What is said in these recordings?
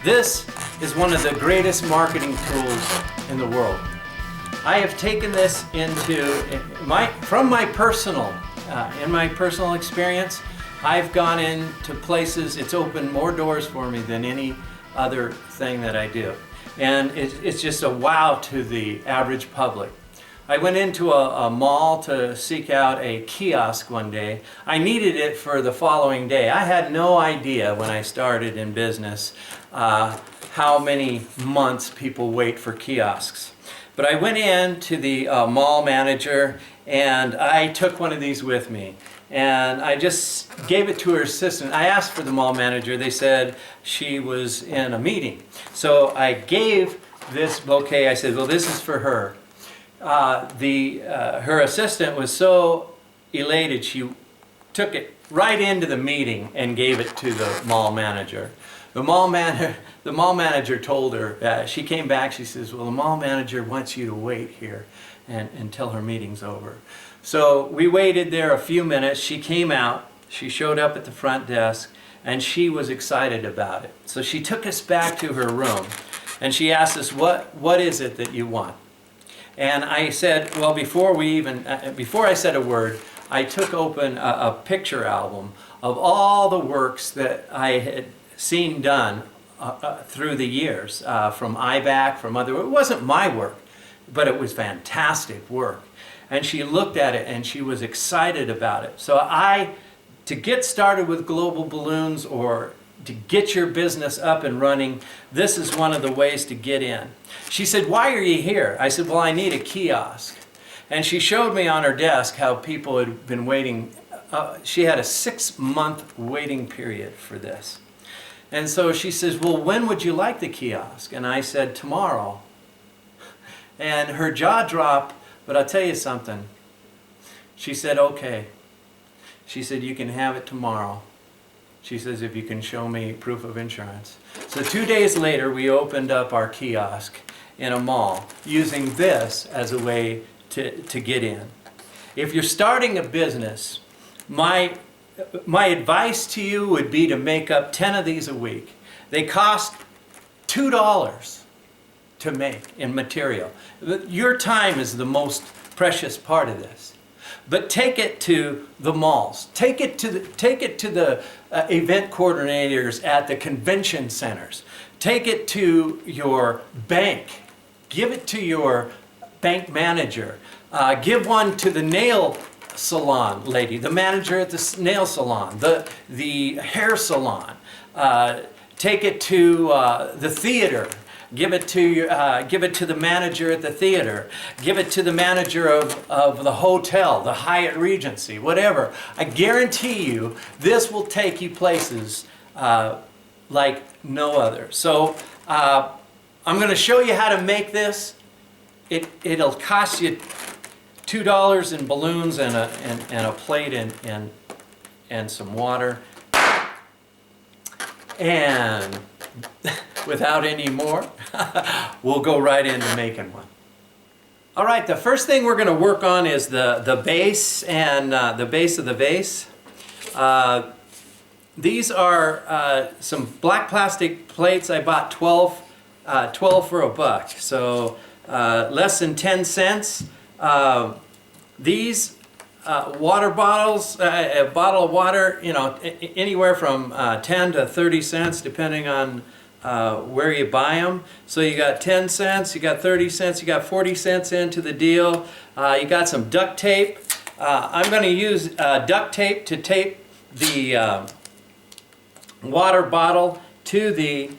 This is one of the greatest marketing tools in the world. I have taken this in my personal experience. I've gone into places, it's opened more doors for me than any other thing that I do. And it's just a wow to the average public. I went into a mall to seek out a kiosk one day. I needed it for the following day. I had no idea when I started in business how many months people wait for kiosks. But I went in to the mall manager and I took one of these with me. And I just gave it to her assistant. I asked for the mall manager. They said she was in a meeting. So I gave this bouquet. I said, well, this is for her. Her assistant was so elated, she took it right into the meeting and gave it to the mall manager. The mall manager told her, she came back, she says, well, the mall manager wants you to wait here until her meeting's over. So we waited there a few minutes. She came out, she showed up at the front desk, and she was excited about it. So she took us back to her room, and she asked us, what is it that you want? And I said, well, before I said a word, I took open a picture album of all the works that I had seen done through the years, from IBAC, from other, it wasn't my work, but it was fantastic work. And she looked at it and she was excited about it. So to get started with Global Balloons or to get your business up and running, this is one of the ways to get in. She said, why are you here? I said, well, I need a kiosk. And she showed me on her desk how people had been waiting. She had a 6-month waiting period for this. And so she says, well, when would you like the kiosk? And I said, tomorrow. And her jaw dropped, but I'll tell you something. She said, okay. She said, you can have it tomorrow. She says, if you can show me proof of insurance. So 2 days later, we opened up our kiosk in a mall using this as a way to get in. If you're starting a business, my advice to you would be to make up 10 of these a week. They cost $2 to make in material. Your time is the most precious part of this. But take it to the malls. Take it to the event coordinators at the convention centers. Take it to your bank. Give it to your bank manager. Give one to the nail salon lady, the manager at the nail salon, the hair salon. Take it to the theater. Give it to the manager at the theater. Give it to the manager of the hotel, the Hyatt Regency, whatever. I guarantee you this will take you places like no other. So I'm going to show you how to make this. It'll cost you $2 in balloons and a plate and some water. And without any more, we'll go right into making one. All right, the first thing we're going to work on is the base and the base of the vase. These are some black plastic plates. I bought 12 for $1, so less than 10 cents. These water bottles, a bottle of water, anywhere from 10 to 30 cents depending on where you buy them. So you got 10 cents, you got 30 cents, you got 40 cents into the deal. You got some duct tape. I'm going to use duct tape to tape the water bottle to the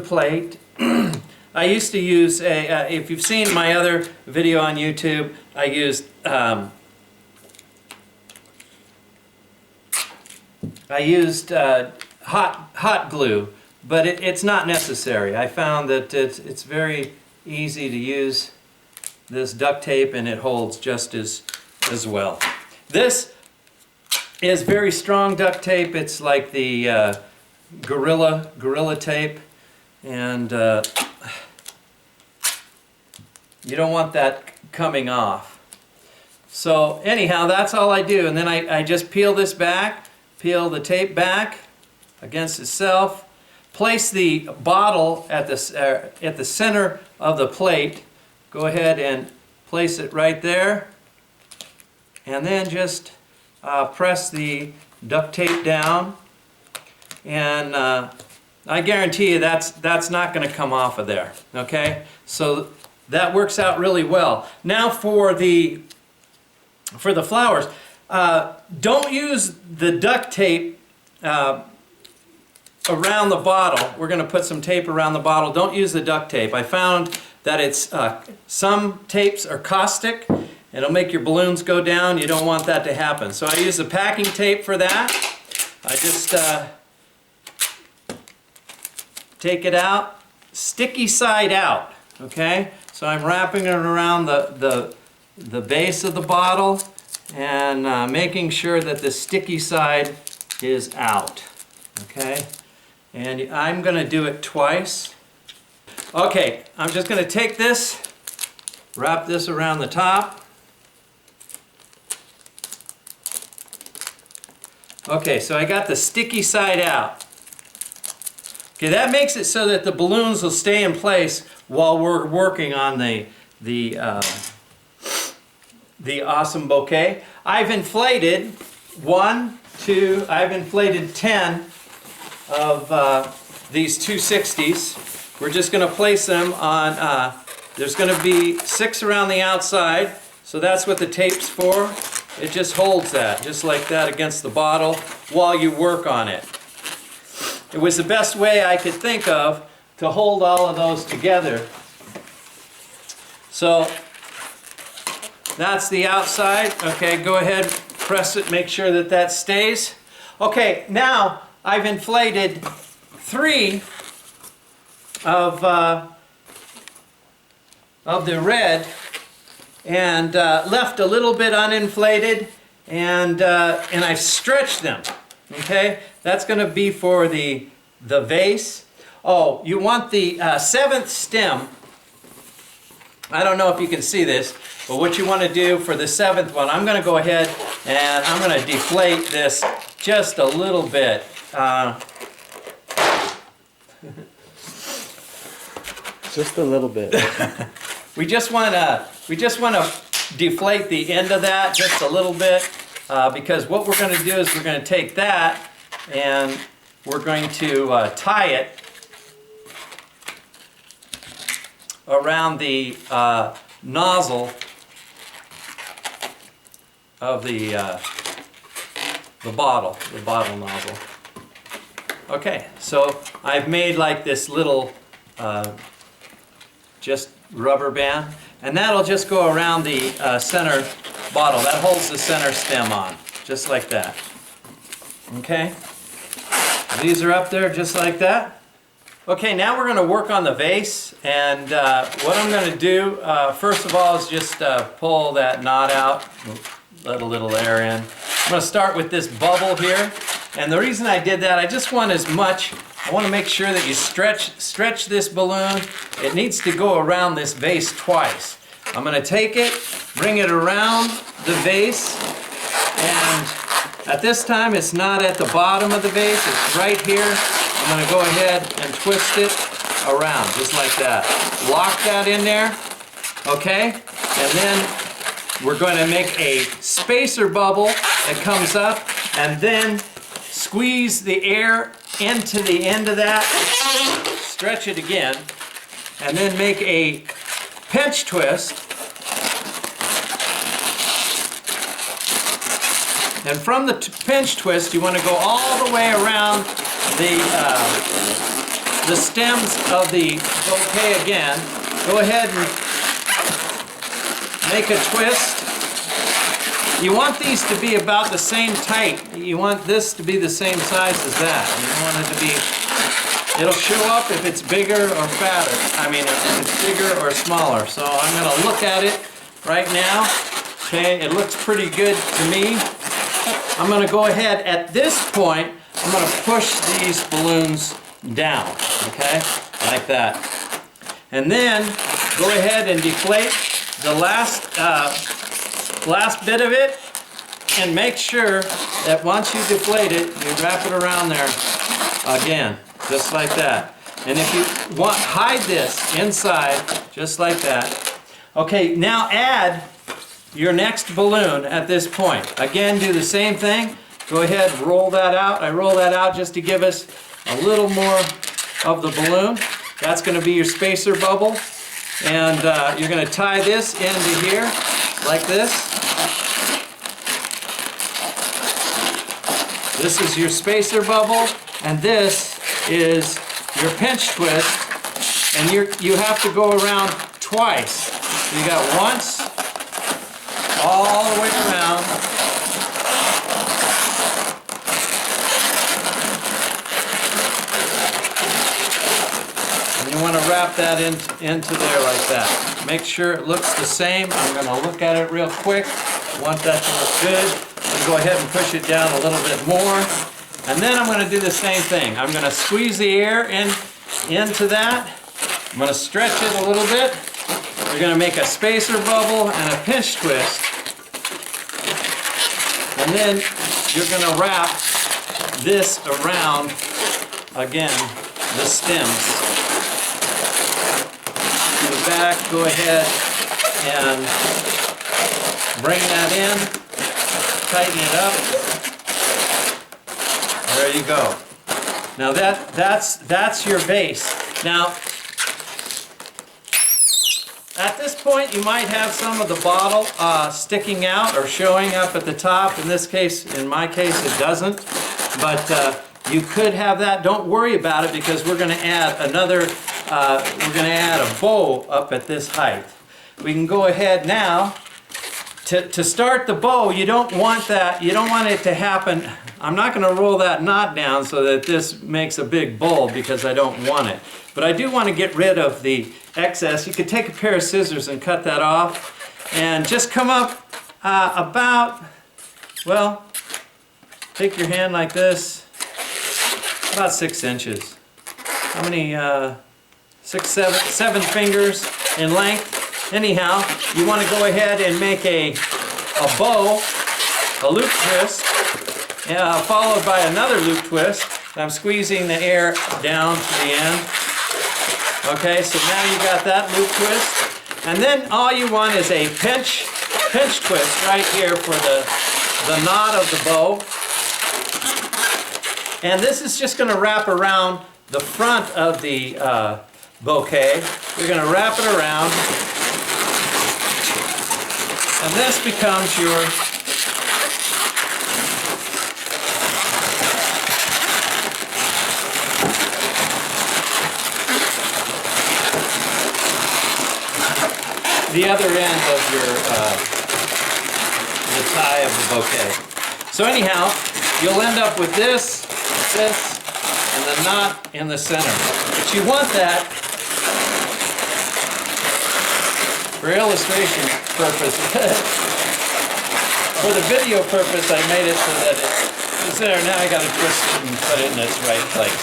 plate. I used to use if you've seen my other video on YouTube, I used hot glue, but it's not necessary. I found that it's very easy to use this duct tape and it holds just as well. This is very strong duct tape. It's like the Gorilla tape, and you don't want that coming off. So anyhow, that's all I do, and then I just peel this back, peel the tape back, against itself. Place the bottle at the center of the plate. Go ahead and place it right there. And then just press the duct tape down. And I guarantee you that's not going to come off of there. Okay? So that works out really well. Now for the flowers, don't use the duct tape around the bottle. We're going to put some tape around the bottle. Don't use the duct tape. I found that it's some tapes are caustic. It'll make your balloons go down. You don't want that to happen. So I use the packing tape for that. I just take it out, sticky side out. Okay? So I'm wrapping it around the base of the bottle and making sure that the sticky side is out. Okay? And I'm going to do it twice. Okay, I'm just going to take this, wrap this around the top. Okay, so I got the sticky side out. Okay, that makes it so that the balloons will stay in place while we're working on the awesome bouquet. I've inflated 10 of these 260s. We're just going to place them on, there's going to be 6 around the outside, so that's what the tape's for. It just holds that, just like that against the bottle while you work on it. It was the best way I could think of to hold all of those together. So that's the outside. Okay, go ahead, press it, make sure that that stays. Okay, now I've inflated 3 of the red and left a little bit uninflated, and I've stretched them. Okay, that's going to be for the vase. Oh, you want the 7th stem. I don't know if you can see this, but what you want to do for the 7th one, I'm going to go ahead and I'm going to deflate this just a little bit. Just a little bit. We just want to deflate the end of that just a little bit, because what we're going to do is we're going to take that and we're going to tie it around the nozzle of the bottle nozzle. Okay, so I've made like this little just rubber band, and that'll just go around the center bottle. That holds the center stem on, just like that. Okay, these are up there just like that. Okay, now we're going to work on the vase, and what I'm going to do first of all is just pull that knot out, let a little air in. I'm going to start with this bubble here, and the reason I did that, I just want as much, I want to make sure that you stretch this balloon. It needs to go around this vase twice. I'm going to take it, bring it around the vase, and at this time it's not at the bottom of the vase, it's right here. I'm going to go ahead and twist it around, just like that. Lock that in there, okay? And then we're going to make a spacer bubble that comes up, and then squeeze the air into the end of that, stretch it again, and then make a pinch twist. And from the pinch twist, you want to go all the way around the stems of the bouquet again. Go ahead and make a twist. You want these to be about the same height. You want this to be the same size as that. You don't want it to be, it'll show up if it's bigger or fatter. I mean, if it's bigger or smaller. So I'm going to look at it right now. Okay, it looks pretty good to me. I'm going to go ahead at this point, I'm going to push these balloons down, okay, like that. And then go ahead and deflate the last bit of it, and make sure that once you deflate it, you wrap it around there again, just like that. And if you want, hide this inside, just like that. Okay, now add your next balloon at this point. Again, do the same thing. Go ahead, roll that out. I roll that out just to give us a little more of the balloon. That's going to be your spacer bubble. And you're going to tie this into here, like this. This is your spacer bubble, and this is your pinch twist. And you have to go around twice. You got once, all the way around. You want to wrap that into there like that. Make sure it looks the same. I'm going to look at it real quick. Want that to look good. And go ahead and push it down a little bit more. And then I'm going to do the same thing. I'm going to squeeze the air into that. I'm going to stretch it a little bit. We're going to make a spacer bubble and a pinch twist. And then you're going to wrap this around, again, the stems. Back, go ahead and bring that in, tighten it up. There you go. Now that's your base. Now, at this point, you might have some of the bottle sticking out or showing up at the top. In this case, in my case, it doesn't. But you could have that. Don't worry about it because we're going to add another. We're going to add a bow up at this height. We can go ahead now. To start the bow, you don't want that. You don't want it to happen. I'm not going to roll that knot down so that this makes a big bulb because I don't want it. But I do want to get rid of the excess. You could take a pair of scissors and cut that off. And just come up about, well, take your hand like this, about 6 inches. How many? 7 fingers in length. Anyhow, you want to go ahead and make a bow, a loop twist, followed by another loop twist. I'm squeezing the air down to the end. Okay, so now you got that loop twist. And then all you want is a pinch twist right here for the knot of the bow. And this is just going to wrap around the front of the bouquet. You're going to wrap it around, and this becomes your the other end of your the tie of the bouquet. So anyhow, you'll end up with this, and the knot in the center. But you want that for illustration purpose. For the video purpose, I made it so that it's there. Now I got to twist it and put it in its right place.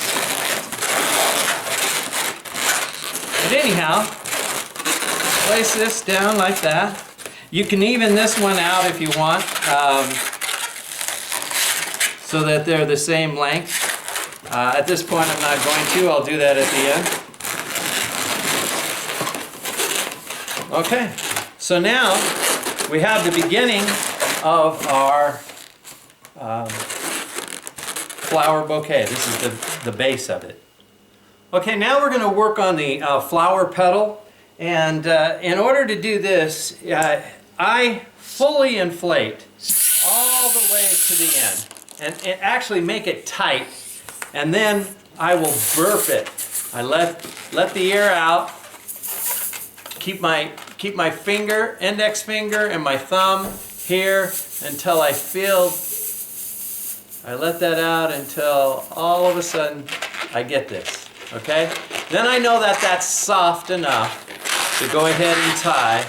But anyhow, place this down like that. You can even this one out if you want, so that they're the same length. At this point I'm not going to, I'll do that at the end. Okay, so now we have the beginning of our flower bouquet. This is the base of it. Okay, now we're going to work on the flower petal. And in order to do this, I fully inflate all the way to the end. And actually make it tight. And then I will burp it. I let the air out. Keep my finger, index finger, and my thumb here until I feel. I let that out until all of a sudden I get this. Okay? Then I know that that's soft enough to go ahead and tie.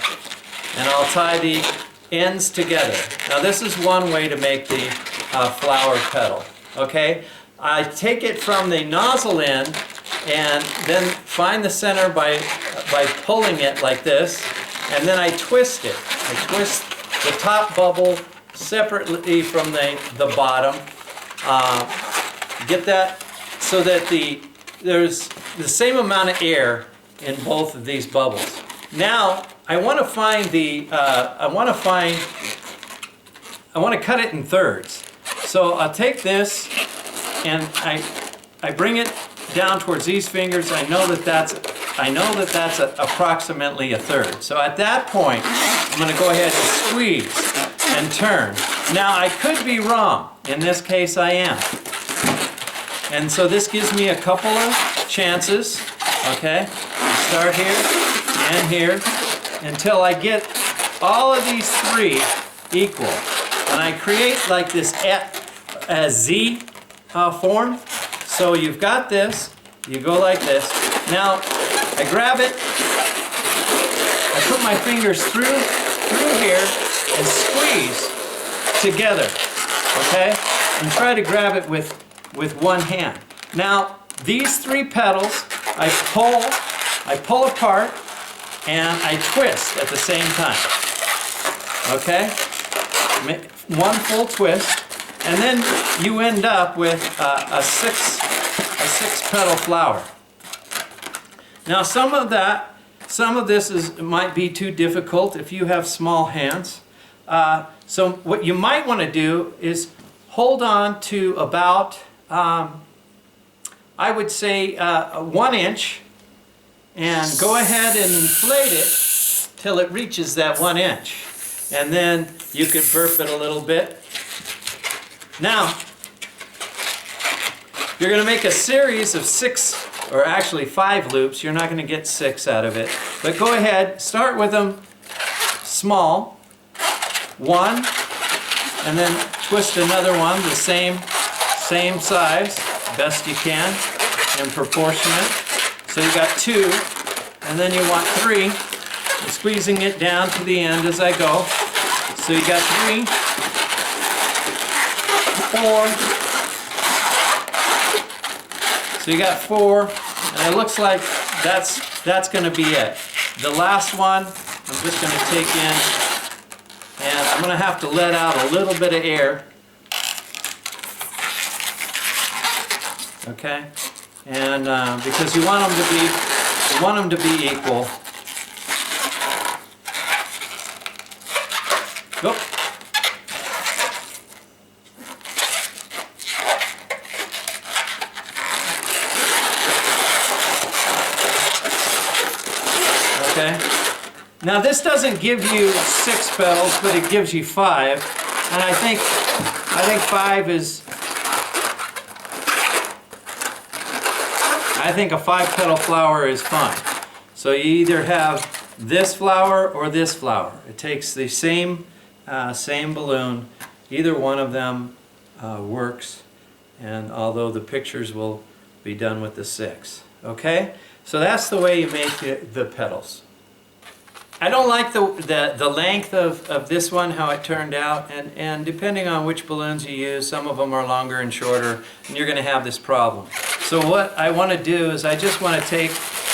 And I'll tie the ends together. Now this is one way to make the flower petal. Okay? I take it from the nozzle end and then find the center by pulling it like this, and then I twist it. I twist the top bubble separately from the bottom. Get that so that there's the same amount of air in both of these bubbles. Now I want to find I want to cut it in thirds. So I'll take this and I bring it down towards these fingers. I know that that's approximately a third. So at that point, I'm going to go ahead and squeeze and turn. Now I could be wrong. In this case, I am. And so this gives me a couple of chances. Okay, start here and here until I get all of these three equal. And I create like this Z form. So you've got this, you go like this. Now I grab it, I put my fingers through here and squeeze together, okay? And try to grab it with one hand. Now these three petals I pull apart and I twist at the same time, okay? One full twist, and then you end up with a six petal flower. Now some of this might be too difficult if you have small hands. So what you might want to do is hold on to about, I would say 1 inch, and go ahead and inflate it till it reaches that 1 inch. And then you could burp it a little bit. Now, you're going to make a series of 6, or actually 5 loops. You're not going to get 6 out of it. But go ahead, start with them small, 1, and then twist another one the same size, best you can, and proportionate. So you got 2, and then you want 3. I'm squeezing it down to the end as I go. So you got 3, 4. So you got 4, and it looks like that's going to be it. The last one, I'm just going to take in, and I'm going to have to let out a little bit of air. Okay, and because you want them to be equal. Go. Okay. Now this doesn't give you 6 petals, but it gives you 5, and I think 5 is. I think a 5-petal flower is fine. So you either have this flower or this flower. It takes the same balloon. Either one of them works, and although the pictures will be done with the 6. Okay? So that's the way you make the petals. I don't like the length of this one, how it turned out, and depending on which balloons you use, some of them are longer and shorter, and you're going to have this problem. So what I want to do is I just want to take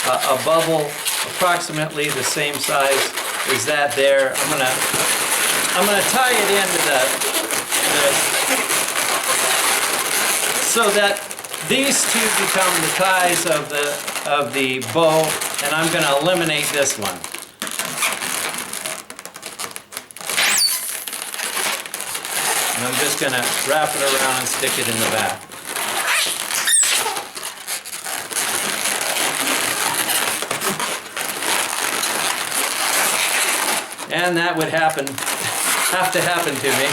a bubble approximately the same size as that there. I'm gonna tie it into so that these two become the ties of the bow, and I'm going to eliminate this one. And I'm just going to wrap it around and stick it in the back. And that would have to happen to me.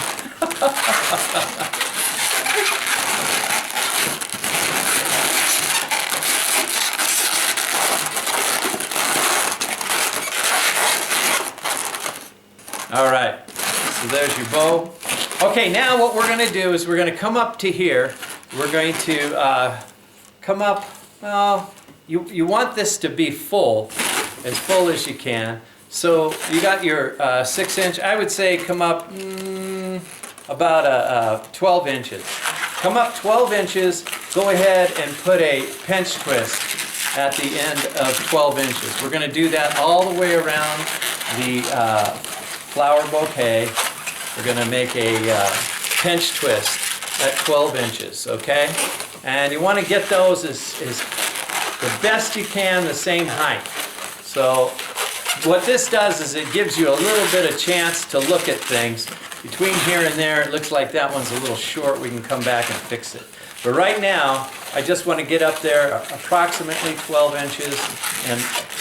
All right, so there's your bow. Okay, now what we're going to do is we're going to come up to here. We're going to come up, well, you want this to be full as you can. So you got your 6-inch, I would say come up about 12 inches. Come up 12 inches, go ahead and put a pinch twist at the end of 12 inches. We're going to do that all the way around the flower bouquet. We're going to make a pinch twist at 12 inches, okay? And you want to get those as the best you can, the same height. So what this does is it gives you a little bit of chance to look at things. Between here and there, it looks like that one's a little short. We can come back and fix it. But right now, I just want to get up there approximately 12 inches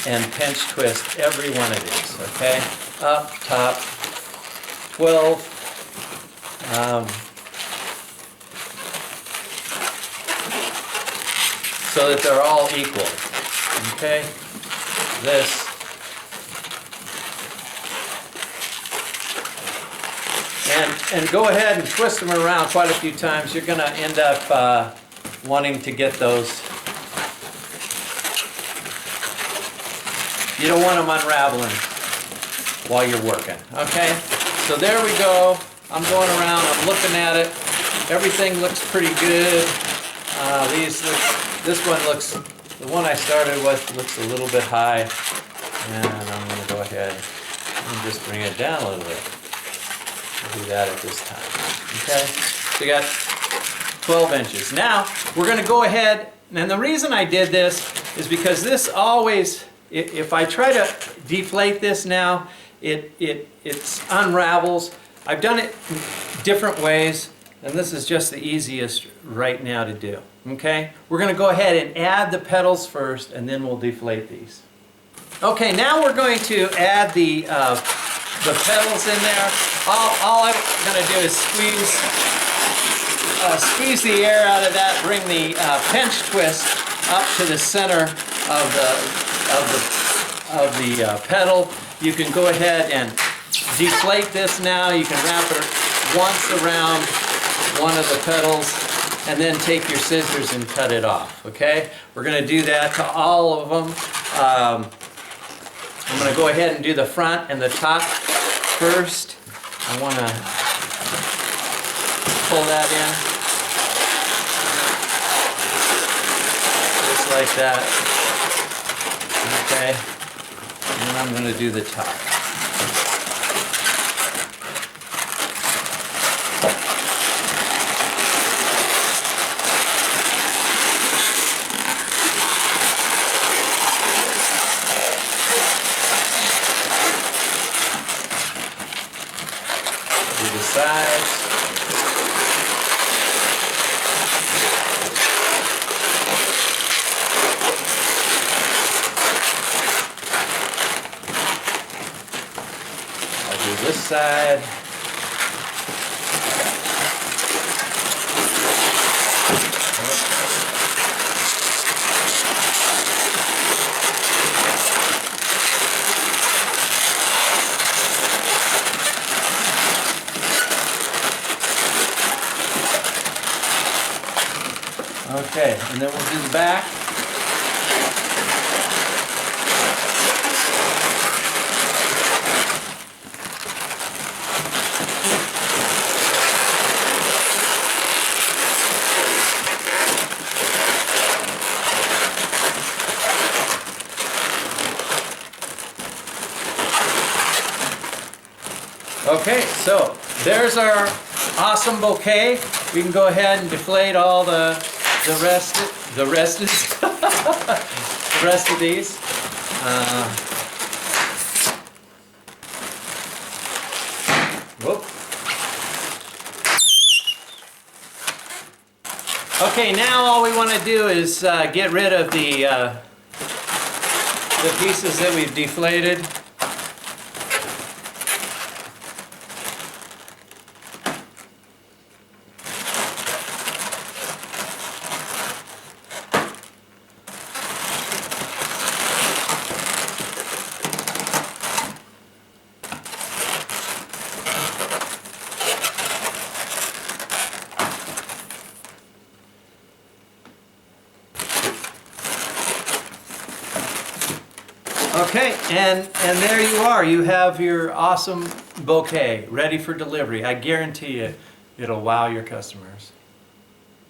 and pinch twist every one of these, okay? Up, top, 12. So that they're all equal, okay? This. And go ahead and twist them around quite a few times. You're gonna end up wanting to get those. You don't want them unraveling while you're working, okay? So there we go. I'm going around, I'm looking at it. Everything looks pretty good. This one looks, the one I started with looks a little bit high. And I'm gonna go ahead and just bring it down a little bit. Do that at this time, okay? So you got 12 inches. Now, we're gonna go ahead, and the reason I did this is because this always, if I try to deflate this now, it unravels. I've done it different ways, and this is just the easiest right now to do, okay? We're gonna go ahead and add the petals first, and then we'll deflate these. Okay, now we're going to add the petals in there. All I'm going to do is squeeze the air out of that, bring the pinch twist up to the center of the petal. You can go ahead and deflate this now. You can wrap it once around one of the petals and then take your scissors and cut it off, okay? We're going to do that to all of them. I'm going to go ahead and do the front and the top first. I want to pull that in, just like that, okay? And then I'm going to do the top. Sides. I'll do this side. Okay, and then we'll do the back. Okay, so there's our awesome bouquet. We can go ahead and deflate all the rest of these. Whoop. Okay, now all we want to do is get rid of the pieces that we've deflated. Okay, and there you are. You have your awesome bouquet ready for delivery. I guarantee you, it'll wow your customers.